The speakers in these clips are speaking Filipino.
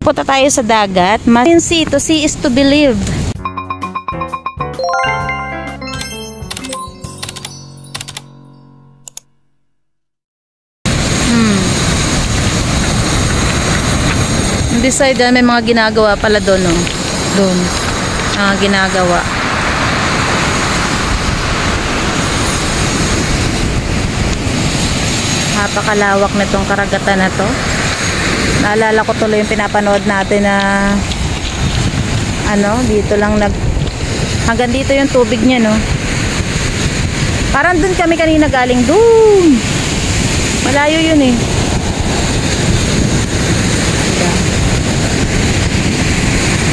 Punta tayo sa dagat. To see is to believe. This side, may mga ginagawa pala doon, no? Doon. Ginagawa. Napakalawak nitong karagatan na to. Naalala ko tuloy yung pinapanood natin na dito lang hanggang dito yung tubig niya, no? Parang dun kami kanina galing dun. Malayo yun eh.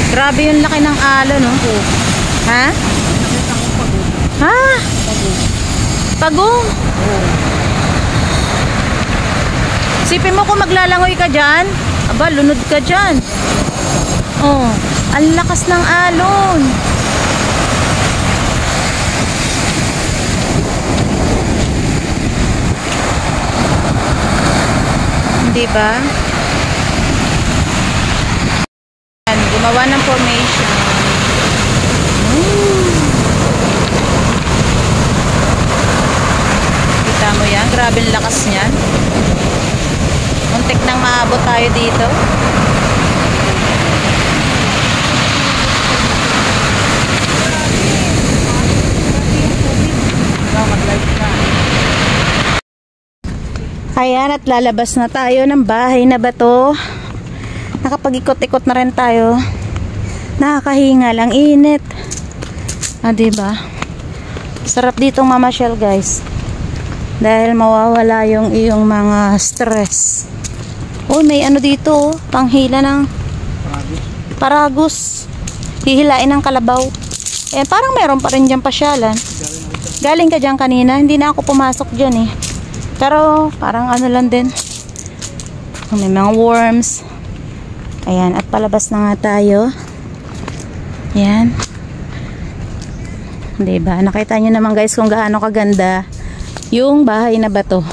Grabe yung laki ng alon, no? Ha? Ha? Pagong? Sipin mo kung maglalangoy ka dyan, aba, lunod ka dyan. Oh, ang lakas ng alon. Hindi ba? Gumawa ng formation. Kita mo yan? Grabe ang lakas niyan. Muntik nang maabot tayo dito. Ayan, at lalabas na tayo ng bahay na bato. Nakapag-ikot-ikot na rin tayo. Nakakahinga lang, init. Diba? Sarap ditong mamasyal, guys. Dahil mawawala yung iyong mga stress. Oh, may dito, panghila ng paragus. Hihilain ng kalabaw. Parang meron pa rin dyan pasyalan. Galing ka dyan kanina, hindi na ako pumasok dyan eh. Pero parang lang din. May mga worms. Ayan, at palabas na nga tayo. Ayan. Diba? Nakita nyo naman guys kung gaano kaganda yung bahay na bato.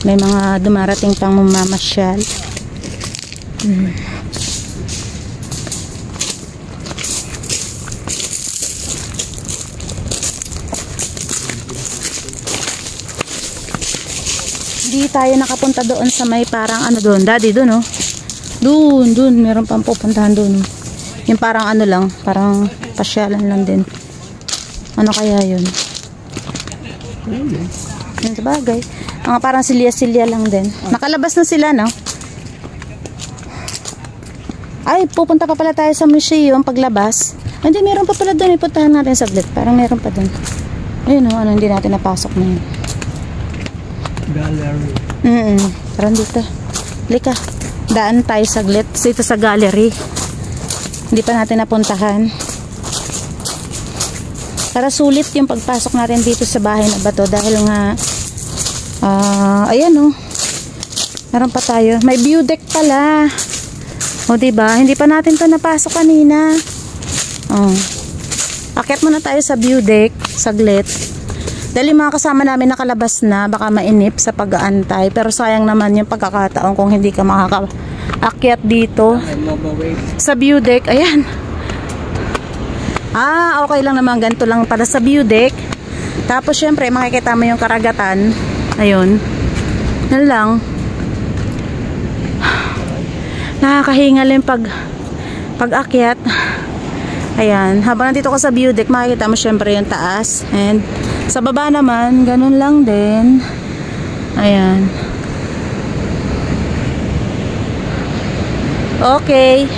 May mga dumarating pang mamamasyal. Hindi tayo nakapunta doon sa may parang doon. Daddy, doon oh. Doon. Meron pang pupuntahan doon. Yung parang lang. Parang pasyalan lang din. Ano kaya yun? Yun sa bagay. Mga parang silya-silya lang din. Nakalabas na sila, no? Ay, pupunta pa pala tayo sa museum paglabas. Hindi, meron pa pala doon. Ipuntahan natin saglit. Parang meron pa doon. Ayun, no? Hindi natin napasok na yun. Gallery. Parang dito. Lika. Daan tayo saglit. Dito sa gallery. Hindi pa natin napuntahan. Para sulit yung pagpasok natin dito sa bahay na bato. Dahil nga ayan oh. Meron pa tayo. May view deck pala. O diba? Hindi pa natin to napasok kanina. Akyat muna tayo sa view deck. Saglit. Dahil mga kasama namin nakalabas na, baka mainip sa pag-aantay. Pero sayang naman yung pagkakataon kung hindi ka makaka-akyat dito sa view deck. Ayan. Okay lang naman. Ganito lang para sa view deck. Tapos syempre makikita mo yung karagatan. Ayun. Yan lang. Nakakahingal yung pag-akyat. Ayan. Habang nandito ka sa view deck, makikita mo syempre yung taas. And sa baba naman, ganun lang din. Ayan. Okay.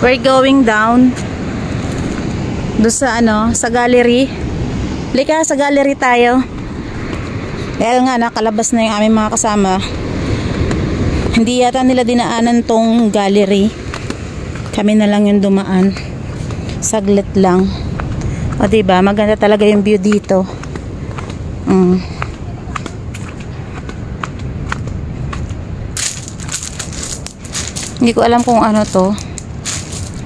We're going down. Doon sa sa gallery. Lika, sa gallery tayo. Dahil nga, nakalabas na yung aming mga kasama. Hindi yata nila dinaanan tong gallery. Kami na lang yung dumaan. Saglit lang. O diba, maganda talaga yung view dito. Hindi ko alam kung ano to.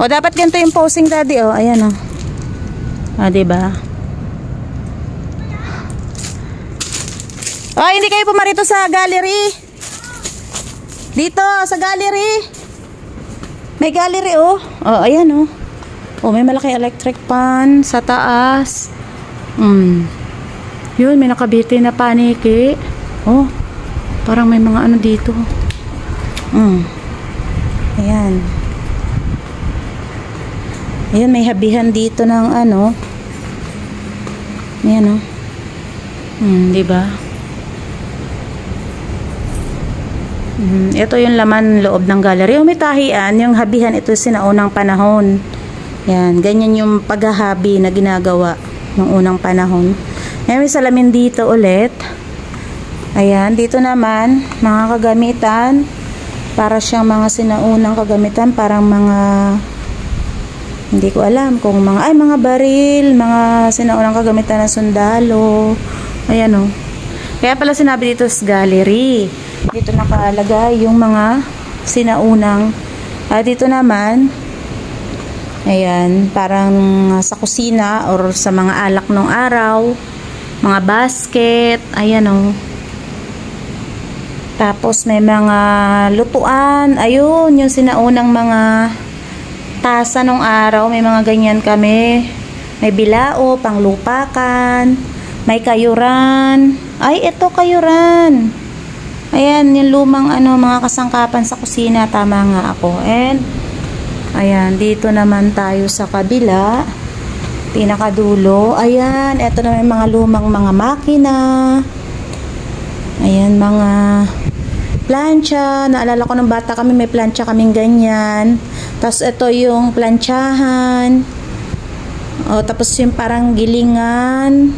O dapat ganito yung posing, daddy. O ayan o. O diba? O hindi kayo pumarito sa gallery. Dito, sa gallery. May gallery, oh. Oh, ayan, oh. Oh, may malaki electric pan sa taas. Yun, may nakabiti na paniki. Oh, parang may mga ano dito. Ayan. Ayan, may habihan dito ng ano. Ayan, oh. Diba? Ito yung laman loob ng gallery. Yung may tahian, yung habihan, ito sinaunang panahon. Yan, ganyan yung paghahabi na ginagawa ng unang panahon. May salamin dito ulit. Ayan, dito naman, mga kagamitan. Para siyang mga sinaunang kagamitan, parang mga, hindi ko alam kung mga baril, mga sinaunang kagamitan ng sundalo. Ayan, oh. Kaya pala sinabi dito sa gallery. Dito nakalagay yung mga sinaunang. Dito naman, ayan, parang sa kusina or sa mga alak ng araw, mga basket, ayan, oh. Tapos may mga lutuan, ayun, yung sinaunang mga tasa ng araw, may mga ganyan kami. May bilao, panglupakan, may kayuran. Ay, ito kayuran. Ayan, yung lumang mga kasangkapan sa kusina, tama nga ako. And ayan, dito naman tayo sa kabila, pinakadulo. Ayan, eto na may mga lumang mga makina. Ayan, mga plancha. Naalala ko nung bata kami, may plancha kaming ganyan. Tapos ito yung planchahan. O, tapos yung parang gilingan.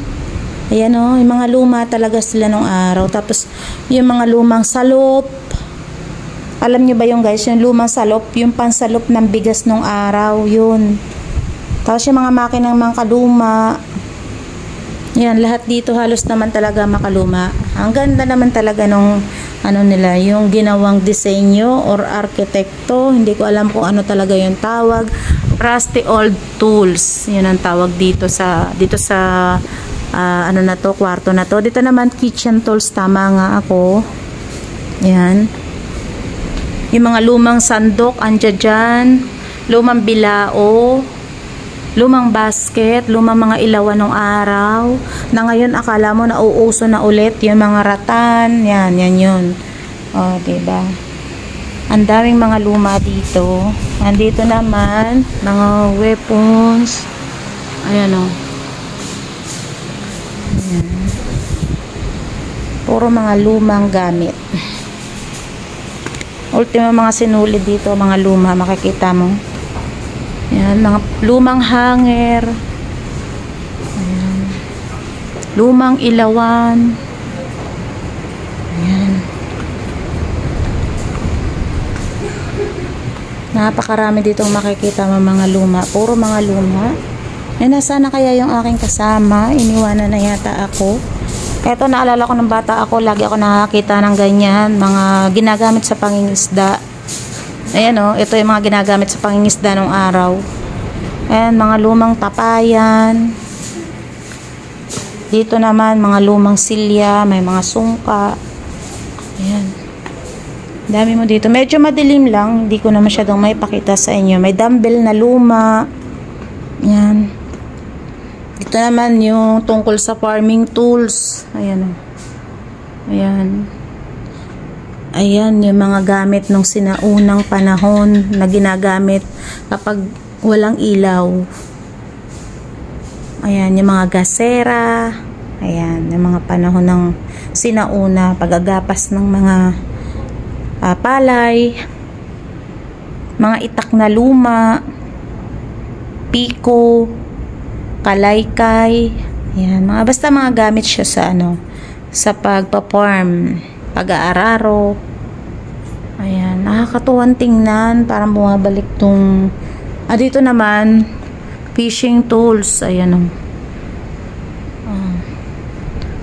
Ayan, o, yung mga luma talaga sila nung araw. Tapos yung mga lumang salop. Alam nyo ba yung guys, yung lumang salop, yung pansalop ng bigas nung araw, yun. Tapos yung mga makinang mga kaluma. Yan, lahat dito halos naman talaga makaluma. Ang ganda naman talaga nung nila, yung ginawang disenyo or arkitekto. Hindi ko alam kung ano talaga yung tawag. Rusty old tools. Yun ang tawag dito sa ano na to, kwarto na to. Dito naman kitchen tools, tama nga ako. Yan. Yung mga lumang sandok, andyan dyan. Lumang bilao. Lumang basket. Lumang mga ilawan ng araw. Na ngayon akala mo nauuso na ulit. Yung mga ratan. Yan yun. O, diba? Ang daming mga luma dito. Andito naman, mga weapons. Ayan, o. Ayan. Puro mga lumang gamit. Ultimo mga sinulid dito, mga luma, makikita mo. Ayan, mga lumang hanger. Ayan. Lumang ilawan. Ayan. Napakarami ditong makikita mga luma. Puro mga luma. Nasaan na kaya yung aking kasama? Iniwanan na yata ako. Eto, naalala ko ng bata ako, lagi ako nakakita ng ganyan, mga ginagamit sa pangingisda. Ayan, o, ito yung mga ginagamit sa pangingisda ng araw. Ayan, mga lumang tapayan. Dito naman, mga lumang silya, may mga sungka. Ayan. Dami mo dito. Medyo madilim lang, hindi ko na masyadong may pakita sa inyo. May dumbbell na luma. Ayan. Ito naman yung tungkol sa farming tools. Ayan, o. Ayan. Ayan yung mga gamit nung sinaunang panahon na ginagamit kapag walang ilaw. Ayan yung mga gasera. Ayan yung mga panahon ng sinauna, pagagapas ng mga palay, mga itak na luma, piko, kalaykay. Ayan, basta mga gamit siya sa sa pagpa-farm, pag-aararo. Ayan, nakakatuwang tingnan, parang bumabalik tong dito naman fishing tools. Ayan,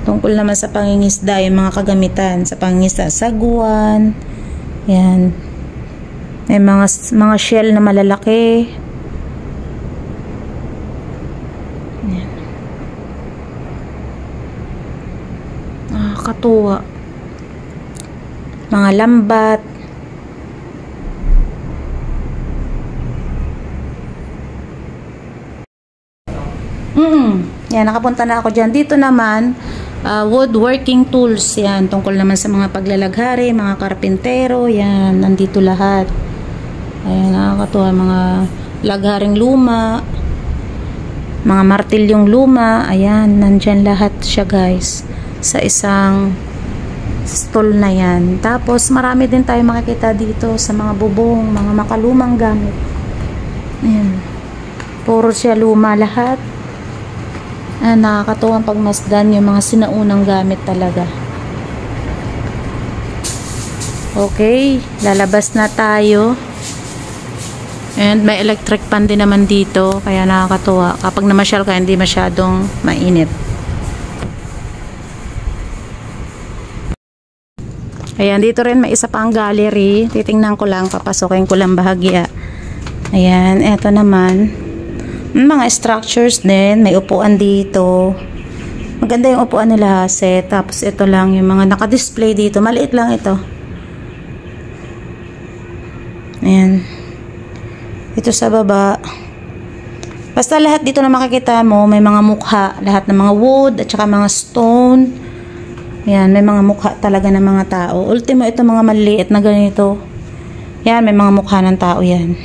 tungkol naman sa pangingisda, yung mga kagamitan sa pangingisda, saguan. Ayan, may mga shell na malalaki. Ayan. Nakakatuwa. Mga lambat. Yan, nakapunta na ako dyan. Dito naman, woodworking tools. Yan, tungkol naman sa mga paglalaghari, mga karpintero. Yan, nandito lahat. Ayan, nakakatuwa. Mga lagharing luma, mga martilyong luma. Ayan, nandyan lahat siya guys. Sa isang stall na yan. Tapos, marami din tayo makikita dito sa mga bubong, mga makalumang gamit. Ayan. Puro siya luma lahat. Nakakatuwang pagmasdan yung mga sinaunang gamit talaga. Okay, lalabas na tayo. And may electric fan din naman dito, kaya nakakatuwa. Kapag namasyal ka, hindi masyadong mainit. Ayan, dito rin may isa pang gallery. Titingnan ko lang, papasokin ko lang bahagya. Ayan, eto naman. Mga structures din. May upuan dito. Maganda yung upuan nila, set. Tapos ito lang yung mga naka-display dito. Maliit lang ito. Ayan. Ito sa baba. Basta lahat dito na makikita mo, may mga mukha. Lahat ng mga wood at saka mga stone. Ayan, may mga mukha talaga ng mga tao. Ultimo, ito mga maliit na ganito. Yan, may mga mukha ng tao yan.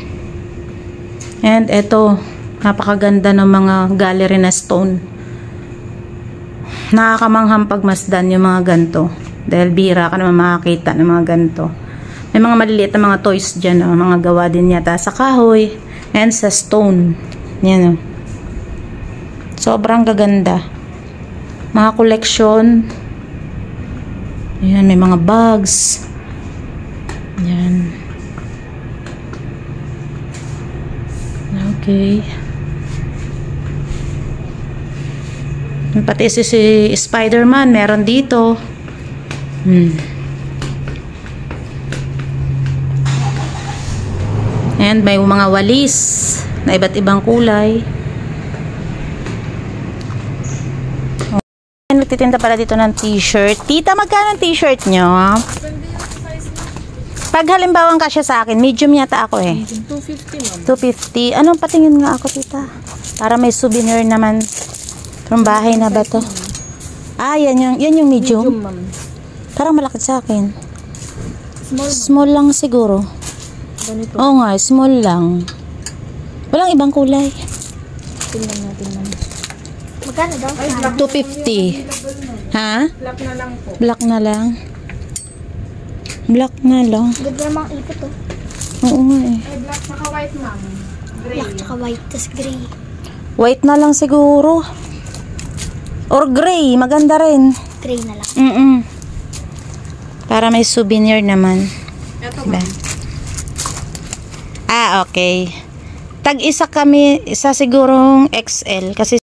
And ito, napakaganda ng mga gallery na stone. Nakakamanghang pagmasdan yung mga ganto. Dahil bira ka naman makakita ng mga ganto. May mga maliliit na mga toys dyan. Mga gawa din yata sa kahoy and sa stone. Yan o. Sobrang gaganda. Mga koleksyon. Ayan, may mga bags. Yan. Okay. Pati si Spider-Man meron dito. And may mga walis na iba't ibang kulay. Nagtitinda pala dito ng t-shirt. Tita, magkano ang t-shirt nyo? Pag halimbawa kasya sa akin, medium yata ako eh. 250 ma'am. 250. Anong patingin nga ako, tita? Para may souvenir naman. From bahay na ba to? Yan yung medium. Medium ma'am. Parang malaki sa akin. Small. Small lang siguro. Ganito. Oo nga, small lang. Walang ibang kulay. Tingnan natin ma'am. Magkano daw? Ay, black 250. Ha? Black na lang po. Black na lang. Black na lang. Ganda namang ipot oh. Oo nga eh. Ay, black saka white ma'am. Gray. Black tsaka white, tas gray. White na lang siguro. Or gray, maganda rin. Gray na lang. Para may souvenir naman. Ito Diba? ma'am. Okay. Tag-isa kami, isa sigurong XL kasi